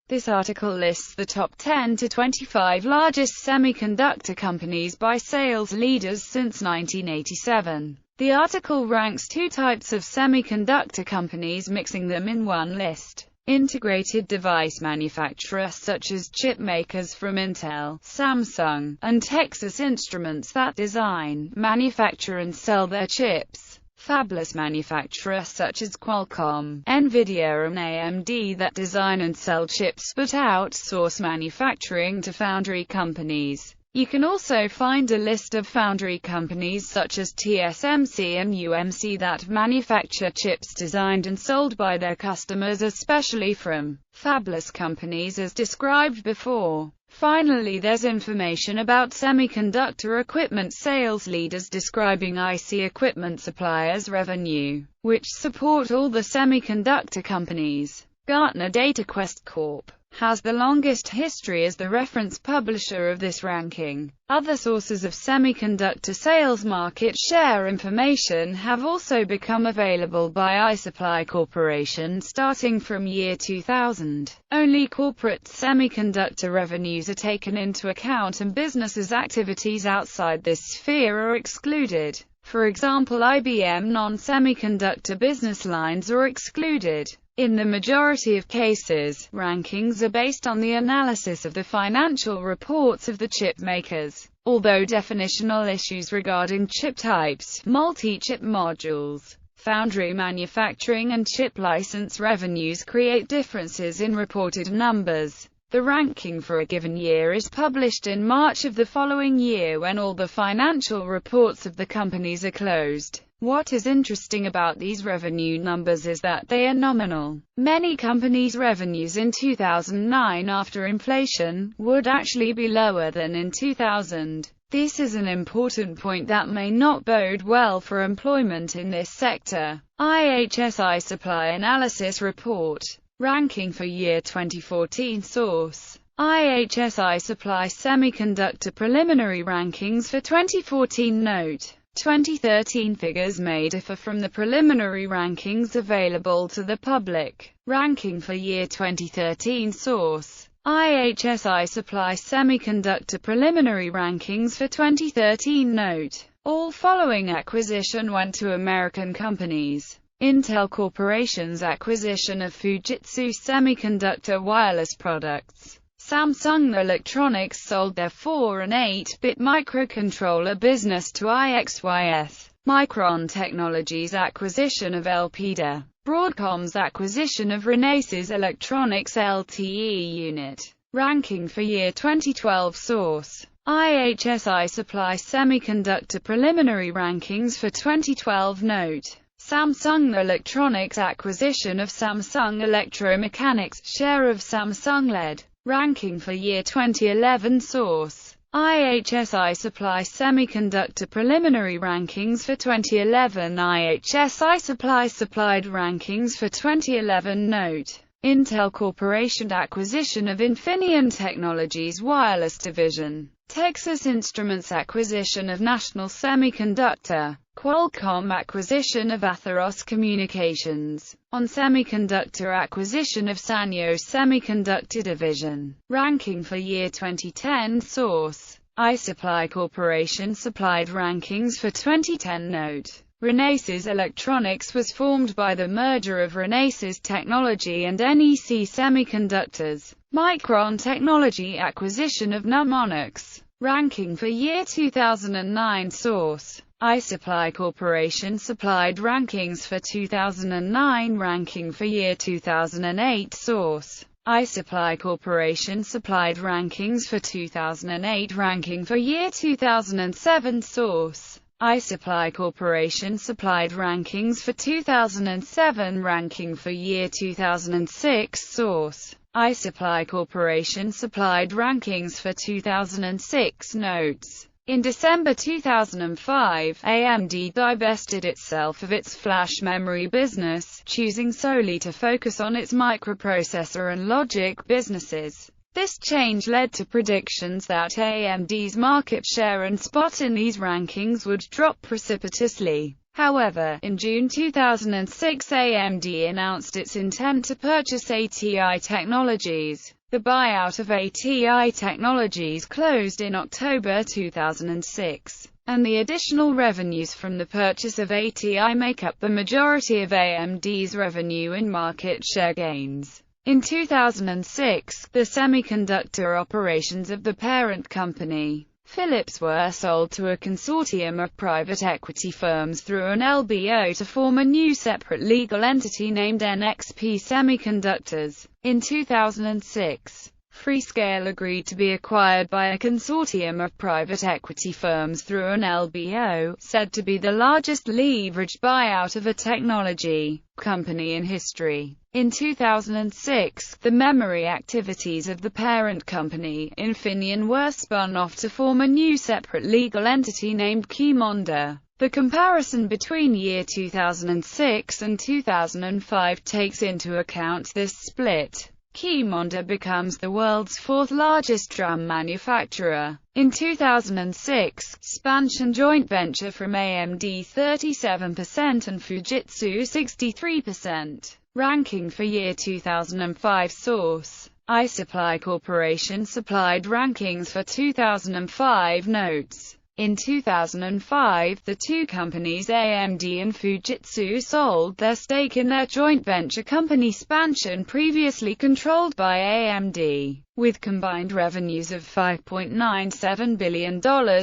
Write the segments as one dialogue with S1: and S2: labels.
S1: This article lists the top 10 to 25 largest semiconductor companies by sales leaders since 1987. The article ranks two types of semiconductor companies, mixing them in one list. Integrated device manufacturers such as chip makers from Intel, Samsung, and Texas Instruments that design, manufacture and sell their chips. Fabless manufacturers such as Qualcomm, Nvidia and AMD that design and sell chips but outsource manufacturing to foundry companies. You can also find a list of foundry companies such as TSMC and UMC that manufacture chips designed and sold by their customers, especially from fabless companies as described before. Finally, there's information about semiconductor equipment sales leaders describing IC equipment suppliers' revenue, which support all the semiconductor companies. Gartner DataQuest Corp. has the longest history as the reference publisher of this ranking. Other sources of semiconductor sales market share information have also become available by iSupply Corporation starting from year 2000. Only corporate semiconductor revenues are taken into account and businesses' activities outside this sphere are excluded. For example, IBM non-semiconductor business lines are excluded. In the majority of cases, rankings are based on the analysis of the financial reports of the chip makers, although definitional issues regarding chip types, multi-chip modules, foundry manufacturing and chip license revenues create differences in reported numbers. The ranking for a given year is published in March of the following year when all the financial reports of the companies are closed. What is interesting about these revenue numbers is that they are nominal. Many companies' revenues in 2009 after inflation would actually be lower than in 2000. This is an important point that may not bode well for employment in this sector. IHS Supply Analysis Report. Ranking for year 2014 source. IHS Supply Semiconductor Preliminary Rankings for 2014 note. 2013 figures may differ from the preliminary rankings available to the public. Ranking for year 2013 source. IHS Supply Semiconductor Preliminary Rankings for 2013 note. All following acquisition went to American companies. Intel Corporation's acquisition of Fujitsu Semiconductor wireless products. Samsung Electronics sold their 4 and 8-bit microcontroller business to IXYS. Micron Technology's acquisition of Elpida. Broadcom's acquisition of Renesas Electronics LTE unit. Ranking for year 2012 source. IHS Supply Semiconductor Preliminary Rankings for 2012 note. Samsung Electronics acquisition of Samsung Electromechanics, share of Samsung LED. Ranking for year 2011 source. IHS Supply Semiconductor Preliminary Rankings for 2011. IHS Supply supplied rankings for 2011 note. Intel Corporation acquisition of Infineon Technologies wireless division. Texas Instruments acquisition of National Semiconductor. Qualcomm acquisition of Atheros Communications. On Semiconductor acquisition of Sanyo Semiconductor division. Ranking for year 2010 source. iSupply Corporation supplied rankings for 2010 note. Renesas Electronics was formed by the merger of Renesas Technology and NEC Semiconductors. Micron Technology acquisition of Numonyx. Ranking for year 2009 source. iSupply Corporation supplied rankings for 2009. Ranking for year 2008 source. iSupply Corporation supplied rankings for 2008. Ranking for year 2007 source. iSupply Corporation supplied rankings for 2007. Ranking for year 2006 source. iSupply Corporation supplied rankings for 2006 notes. In December 2005, AMD divested itself of its flash memory business, choosing solely to focus on its microprocessor and logic businesses. This change led to predictions that AMD's market share and spot in these rankings would drop precipitously. However, in June 2006 AMD announced its intent to purchase ATI Technologies. The buyout of ATI Technologies closed in October 2006, and the additional revenues from the purchase of ATI make up the majority of AMD's revenue and market share gains. In 2006, the semiconductor operations of the parent company, Philips, were sold to a consortium of private equity firms through an LBO to form a new separate legal entity named NXP Semiconductors. In 2006, Freescale agreed to be acquired by a consortium of private equity firms through an LBO, said to be the largest leveraged buyout of a technology company in history. In 2006, the memory activities of the parent company, Infineon, were spun off to form a new separate legal entity named Qimonda. The comparison between year 2006 and 2005 takes into account this split. Qimonda becomes the world's fourth largest DRAM manufacturer. In 2006, Spansion joint venture from AMD 37% and Fujitsu 63%. Ranking for year 2005 source: iSupply Corporation supplied rankings for 2005 notes. In 2005, the two companies AMD and Fujitsu sold their stake in their joint venture company Spansion, previously controlled by AMD. With combined revenues of $5.97 billion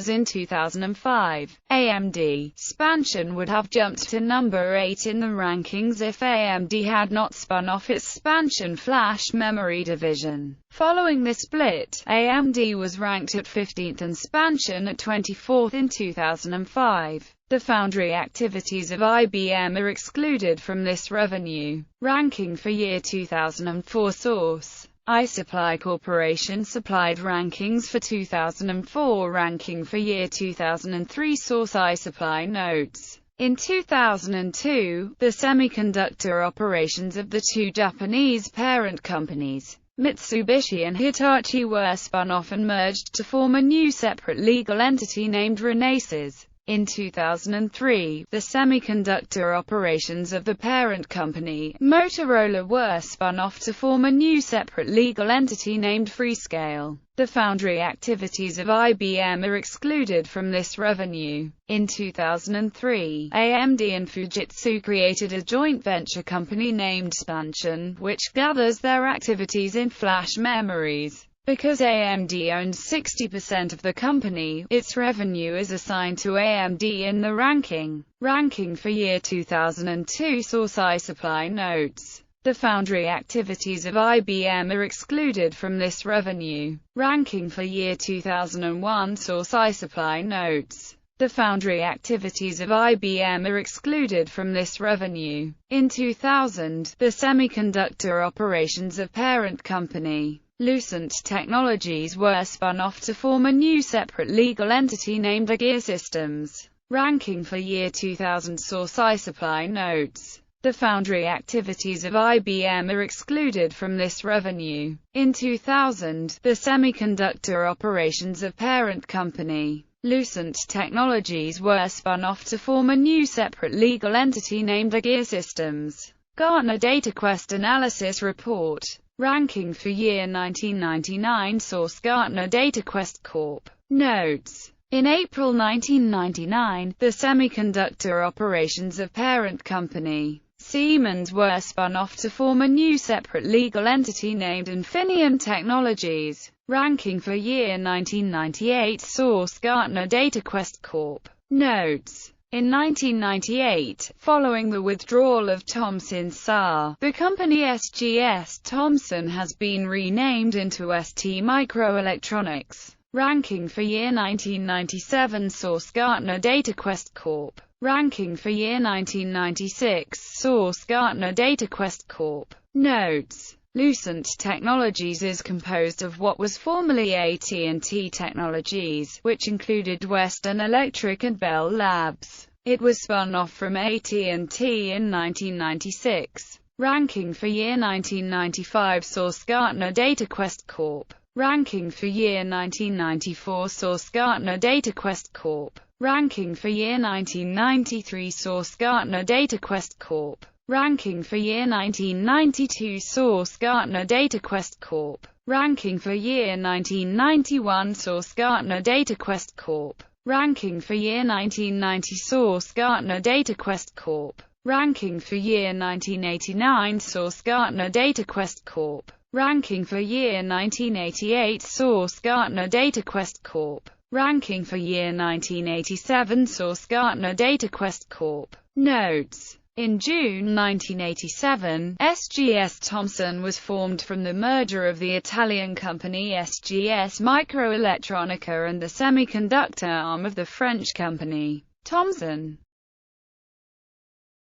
S1: in 2005, AMD Spansion would have jumped to number 8 in the rankings if AMD had not spun off its Spansion flash memory division. Following this split, AMD was ranked at 15th and Spansion at 24th in 2005. The foundry activities of IBM are excluded from this revenue. Ranking for year 2004 source: iSupply Corporation supplied rankings for 2004. Ranking for year 2003 source: iSupply notes. In 2002, the semiconductor operations of the two Japanese parent companies, Mitsubishi and Hitachi, were spun off and merged to form a new separate legal entity named Renesas. In 2003, the semiconductor operations of the parent company, Motorola, were spun off to form a new separate legal entity named Freescale. The foundry activities of IBM are excluded from this revenue. In 2003, AMD and Fujitsu created a joint venture company named Spansion, which gathers their activities in flash memories. Because AMD owns 60% of the company, its revenue is assigned to AMD in the ranking. Ranking for year 2002 source: iSupply notes. The foundry activities of IBM are excluded from this revenue. Ranking for year 2001 source: iSupply notes. The foundry activities of IBM are excluded from this revenue. In 2000, the semiconductor operations of parent company, Lucent Technologies, were spun off to form a new separate legal entity named Gear Systems. Ranking for year 2000 source: iSupply notes. The foundry activities of IBM are excluded from this revenue. In 2000, the semiconductor operations of parent company, Lucent Technologies, were spun off to form a new separate legal entity named Gear Systems. Gartner DataQuest Analysis Report. Ranking for year 1999 source: Gartner DataQuest Corp. Notes. In April 1999, the semiconductor operations of parent company, Siemens, were spun off to form a new separate legal entity named Infineon Technologies. Ranking for year 1998 source: Gartner DataQuest Corp. Notes. In 1998, following the withdrawal of Thomson SAR, the company SGS Thomson has been renamed into ST Microelectronics. Ranking for year 1997 source: Gartner DataQuest Corp. Ranking for year 1996 source: Gartner DataQuest Corp. Notes. Lucent Technologies is composed of what was formerly AT&T Technologies, which included Western Electric and Bell Labs. It was spun off from AT&T in 1996. Ranking for year 1995 source: Gartner DataQuest Corp. Ranking for year 1994 source: Gartner DataQuest Corp. Ranking for year 1993. Source: Gartner DataQuest Corp. Ranking for year 1992. Source: Gartner DataQuest Corp. Ranking for year 1991. Source: Gartner DataQuest Corp. Ranking for year 1990. Source: Gartner DataQuest Corp. Ranking for year 1989. Source: Gartner DataQuest Corp. Ranking for year 1988. Source: Gartner DataQuest Corp. Ranking for year 1987. Source: Gartner DataQuest Corp. Notes: in June 1987, SGS Thomson was formed from the merger of the Italian company SGS Microelettronica and the semiconductor arm of the French company Thomson.